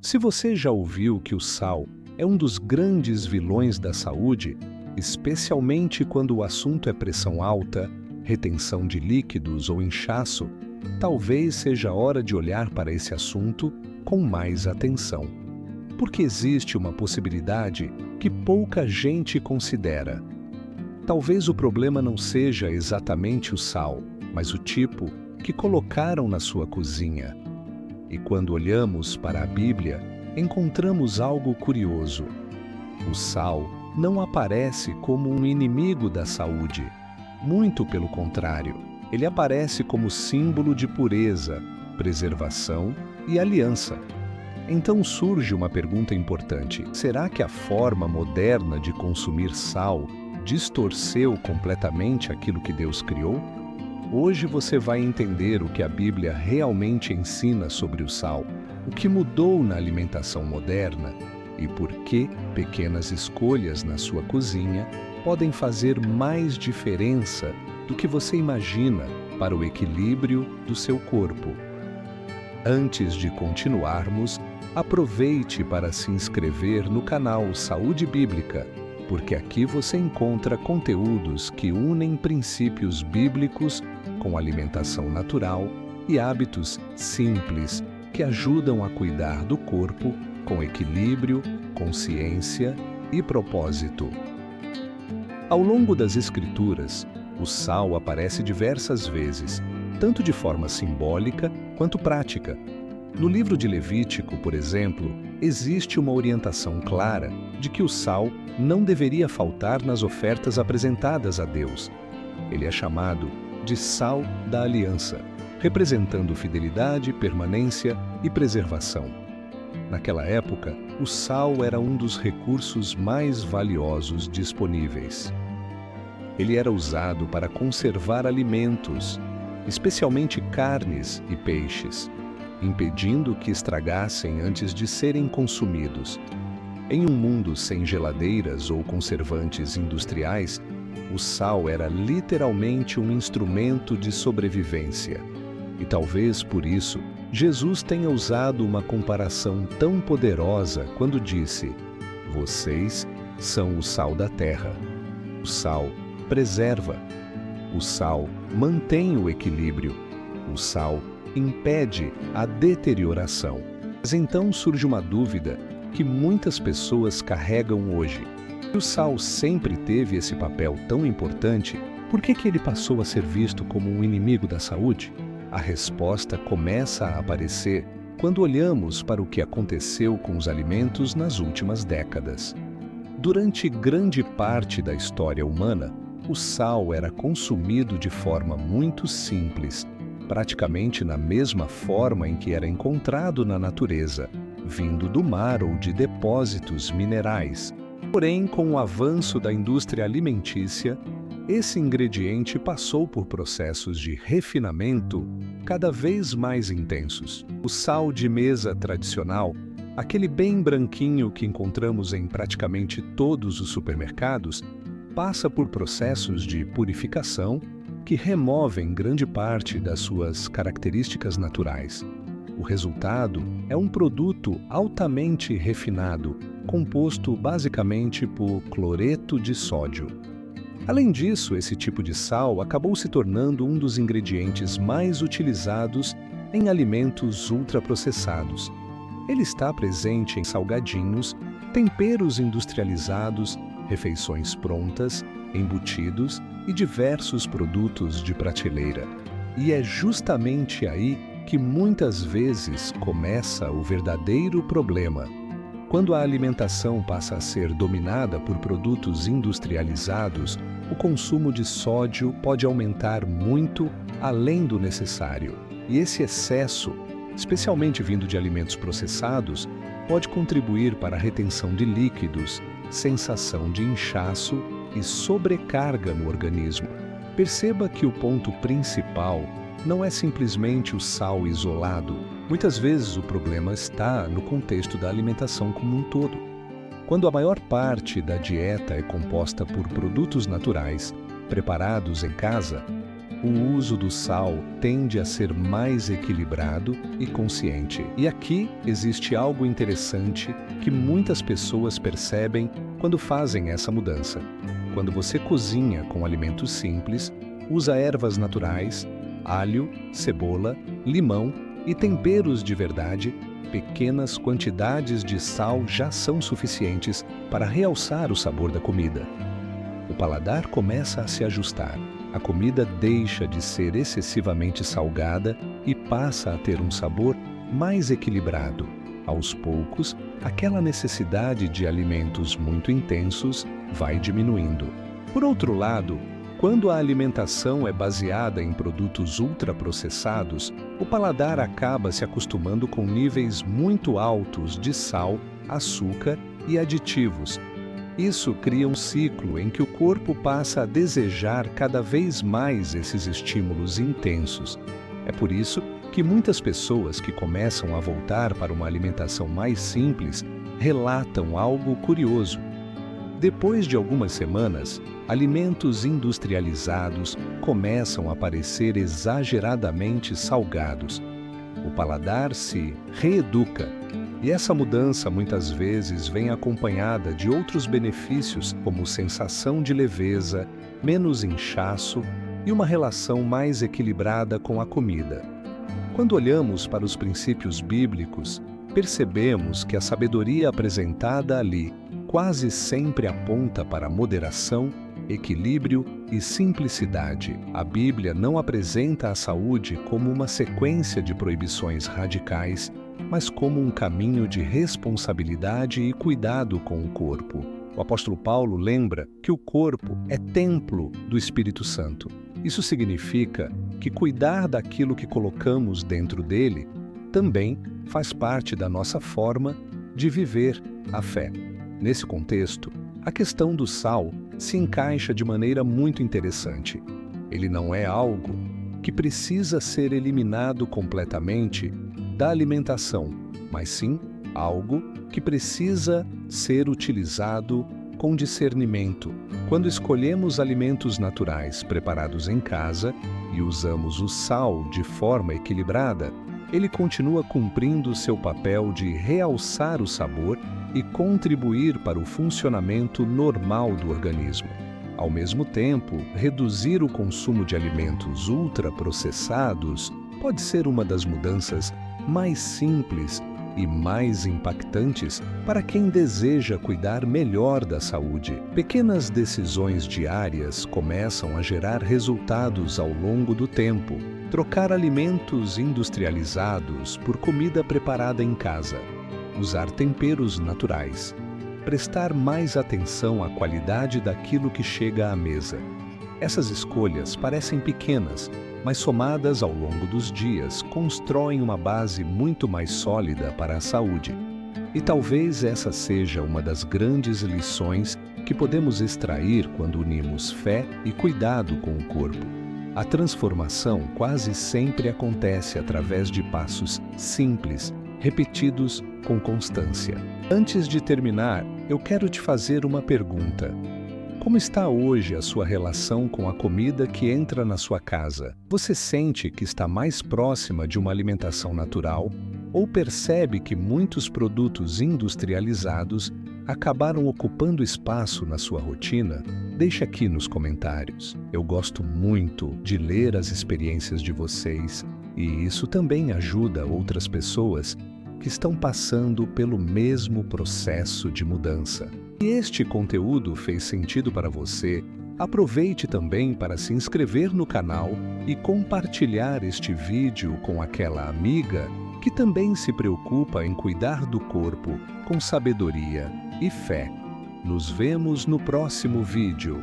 Se você já ouviu que o sal é um dos grandes vilões da saúde, especialmente quando o assunto é pressão alta, retenção de líquidos ou inchaço, talvez seja a hora de olhar para esse assunto com mais atenção. Porque existe uma possibilidade que pouca gente considera. Talvez o problema não seja exatamente o sal, mas o tipo que colocaram na sua cozinha. E quando olhamos para a Bíblia, encontramos algo curioso. O sal não aparece como um inimigo da saúde. Muito pelo contrário, ele aparece como símbolo de pureza, preservação e aliança. Então surge uma pergunta importante: será que a forma moderna de consumir sal distorceu completamente aquilo que Deus criou? Hoje você vai entender o que a Bíblia realmente ensina sobre o sal, o que mudou na alimentação moderna e por que pequenas escolhas na sua cozinha podem fazer mais diferença do que você imagina para o equilíbrio do seu corpo. Antes de continuarmos, aproveite para se inscrever no canal Saúde Bíblica, porque aqui você encontra conteúdos que unem princípios bíblicos com alimentação natural e hábitos simples que ajudam a cuidar do corpo com equilíbrio, consciência e propósito. Ao longo das Escrituras, o sal aparece diversas vezes, tanto de forma simbólica quanto prática. No livro de Levítico, por exemplo, existe uma orientação clara de que o sal não deveria faltar nas ofertas apresentadas a Deus. Ele é chamado de sal da aliança, representando fidelidade, permanência e preservação. Naquela época, o sal era um dos recursos mais valiosos disponíveis. Ele era usado para conservar alimentos, especialmente carnes e peixes, impedindo que estragassem antes de serem consumidos. Em um mundo sem geladeiras ou conservantes industriais, o sal era literalmente um instrumento de sobrevivência. E talvez por isso, Jesus tenha usado uma comparação tão poderosa quando disse: "Vocês são o sal da terra." O sal preserva. O sal mantém o equilíbrio. O sal impede a deterioração. Mas então surge uma dúvida que muitas pessoas carregam hoje. Se o sal sempre teve esse papel tão importante, por que ele passou a ser visto como um inimigo da saúde? A resposta começa a aparecer quando olhamos para o que aconteceu com os alimentos nas últimas décadas. Durante grande parte da história humana, o sal era consumido de forma muito simples, praticamente na mesma forma em que era encontrado na natureza, vindo do mar ou de depósitos minerais. Porém, com o avanço da indústria alimentícia, esse ingrediente passou por processos de refinamento cada vez mais intensos. O sal de mesa tradicional, aquele bem branquinho que encontramos em praticamente todos os supermercados, passa por processos de purificação que removem grande parte das suas características naturais. O resultado é um produto altamente refinado, composto basicamente por cloreto de sódio. Além disso, esse tipo de sal acabou se tornando um dos ingredientes mais utilizados em alimentos ultraprocessados. Ele está presente em salgadinhos, temperos industrializados, refeições prontas, embutidos e diversos produtos de prateleira. E é justamente aí que muitas vezes começa o verdadeiro problema. Quando a alimentação passa a ser dominada por produtos industrializados, o consumo de sódio pode aumentar muito além do necessário. E esse excesso, especialmente vindo de alimentos processados, pode contribuir para a retenção de líquidos, sensação de inchaço e sobrecarga no organismo. Perceba que o ponto principal não é simplesmente o sal isolado. Muitas vezes o problema está no contexto da alimentação como um todo. Quando a maior parte da dieta é composta por produtos naturais, preparados em casa, o uso do sal tende a ser mais equilibrado e consciente. E aqui existe algo interessante que muitas pessoas percebem quando fazem essa mudança. Quando você cozinha com alimentos simples, usa ervas naturais, alho, cebola, limão e temperos de verdade, pequenas quantidades de sal já são suficientes para realçar o sabor da comida. O paladar começa a se ajustar. A comida deixa de ser excessivamente salgada e passa a ter um sabor mais equilibrado. Aos poucos, aquela necessidade de alimentos muito intensos vai diminuindo. Por outro lado, quando a alimentação é baseada em produtos ultraprocessados, o paladar acaba se acostumando com níveis muito altos de sal, açúcar e aditivos. Isso cria um ciclo em que o corpo passa a desejar cada vez mais esses estímulos intensos. É por isso que muitas pessoas que começam a voltar para uma alimentação mais simples relatam algo curioso. Depois de algumas semanas, alimentos industrializados começam a parecer exageradamente salgados. O paladar se reeduca. E essa mudança muitas vezes vem acompanhada de outros benefícios, como sensação de leveza, menos inchaço e uma relação mais equilibrada com a comida. Quando olhamos para os princípios bíblicos, percebemos que a sabedoria apresentada ali quase sempre aponta para moderação, equilíbrio e simplicidade. A Bíblia não apresenta a saúde como uma sequência de proibições radicais, mas como um caminho de responsabilidade e cuidado com o corpo. O apóstolo Paulo lembra que o corpo é templo do Espírito Santo. Isso significa que cuidar daquilo que colocamos dentro dele também faz parte da nossa forma de viver a fé. Nesse contexto, a questão do sal se encaixa de maneira muito interessante. Ele não é algo que precisa ser eliminado completamente da alimentação, mas sim algo que precisa ser utilizado com discernimento. Quando escolhemos alimentos naturais preparados em casa e usamos o sal de forma equilibrada, ele continua cumprindo seu papel de realçar o sabor e contribuir para o funcionamento normal do organismo. Ao mesmo tempo, reduzir o consumo de alimentos ultraprocessados pode ser uma das mudanças mais simples e mais impactantes para quem deseja cuidar melhor da saúde. Pequenas decisões diárias começam a gerar resultados ao longo do tempo. Trocar alimentos industrializados por comida preparada em casa. Usar temperos naturais. Prestar mais atenção à qualidade daquilo que chega à mesa. Essas escolhas parecem pequenas, mas somadas ao longo dos dias constroem uma base muito mais sólida para a saúde. E talvez essa seja uma das grandes lições que podemos extrair quando unimos fé e cuidado com o corpo. A transformação quase sempre acontece através de passos simples, repetidos com constância. Antes de terminar, eu quero te fazer uma pergunta. Como está hoje a sua relação com a comida que entra na sua casa? Você sente que está mais próxima de uma alimentação natural ou percebe que muitos produtos industrializados acabaram ocupando espaço na sua rotina? Deixe aqui nos comentários. Eu gosto muito de ler as experiências de vocês e isso também ajuda outras pessoas que estão passando pelo mesmo processo de mudança. Se este conteúdo fez sentido para você, aproveite também para se inscrever no canal e compartilhar este vídeo com aquela amiga que também se preocupa em cuidar do corpo com sabedoria e fé. Nos vemos no próximo vídeo.